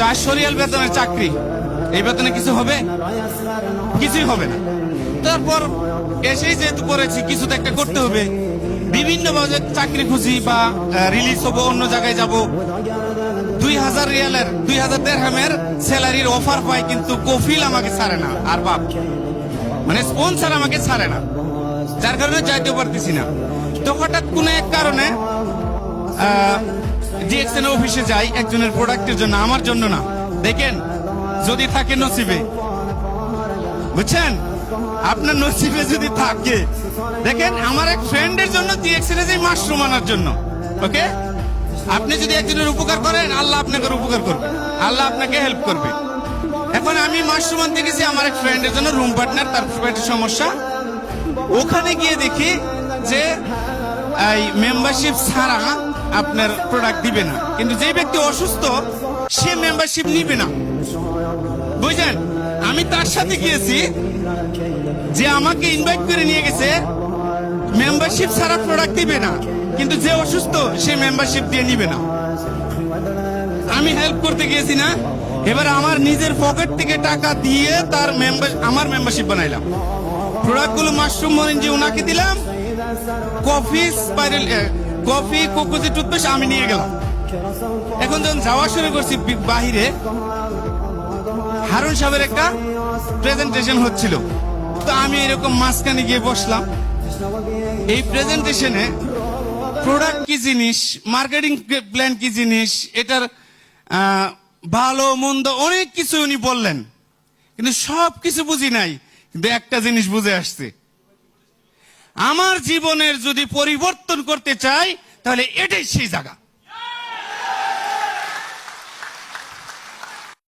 400 Real বেতনের চাকরি, এই বেতনে কিছু হবে? কিছুই হবে না। তারপর এসেই যেহেতু করেছি, কিছু তো একটা করতে হবে। বিভিন্ন ভাবে চাকরি খুঁজি বা রিলিজ হবো, অন্য জায়গায় যাব। 2000 রিয়ালের 2000 দিরহামের স্যালারির অফার পাই, কিন্তু কফিল আমাকে ছাড়ে না, আর বাপ মানে স্পন্সর আমাকে ছাড়ে না, যার কারণে যাইতে পারতেছি না। তো হঠাৎ কোন এক কারণে ডিএক্সএন অফিসে যাই একজনের প্রোডাক্টের জন্য, আমার জন্য না। দেখেন, যদি থাকে নসিবে, বুঝছেন, আপনার নসিবে যদি থাকে, দেখেন আমার এক ফ্রেন্ডের জন্য ডিএক্সএন এ যাই মাশরুম আনার জন্য। ওকে, আপনি যদি একজনের উপকার করেন, আল্লাহ আপনাকে উপকার করবে, আল্লাহ আপনাকে হেল্প করবে। এখন আমি মাশরুম আনতে গেছি আমার এক ফ্রেন্ডের জন্য, রুম পার্টনার, তার পেটের সমস্যা। ওখানে গিয়ে দেখি যে এই মেম্বারশিপ ছাড়া আপনার প্রোডাক্ট দিবে না, কিন্তু যে ব্যক্তি অসুস্থ সে মেম্বারশিপ নিবে না, বুঝলেন। আমি তার সাথে গিয়েছি, যে আমাকে ইনভাইট করে নিয়ে গেছে, মেম্বারশিপ ছাড়া প্রোডাক্ট দিবে না, কিন্তু যে অসুস্থ সে মেম্বারশিপ দিয়ে নিবে না। আমি হেল্প করতে গিয়েছি না, এবার আমার নিজের পকেট থেকে টাকা দিয়ে তার আমার মেম্বারশিপ বানাইলাম। প্রোডাক্টগুলো মাশরুম মরিঞ্জি ওনাকে দিলাম, কফি কোকোজি টুথপেস্ট আমি নিয়ে গেলাম। এখন যখন যাওয়া শুরু করছি বাহিরে, হারুন সাহেবের একটা প্রেজেন্টেশন হচ্ছিল, তো আমি এরকম মাঝখানে গিয়ে বসলাম। এই প্রেজেন্টেশনে প্রোডাক্ট কি জিনিস, মার্কেটিং প্ল্যান কি জিনিস, এটার ভালো মন্দ অনেক কিছু উনি বললেন, কিন্তু সব কিছু বুঝি নাই। কিন্তু একটা জিনিস বুঝে আসছে, আমার জীবনের যদি পরিবর্তন করতে চাই, তাহলে এটাই সেই জায়গা।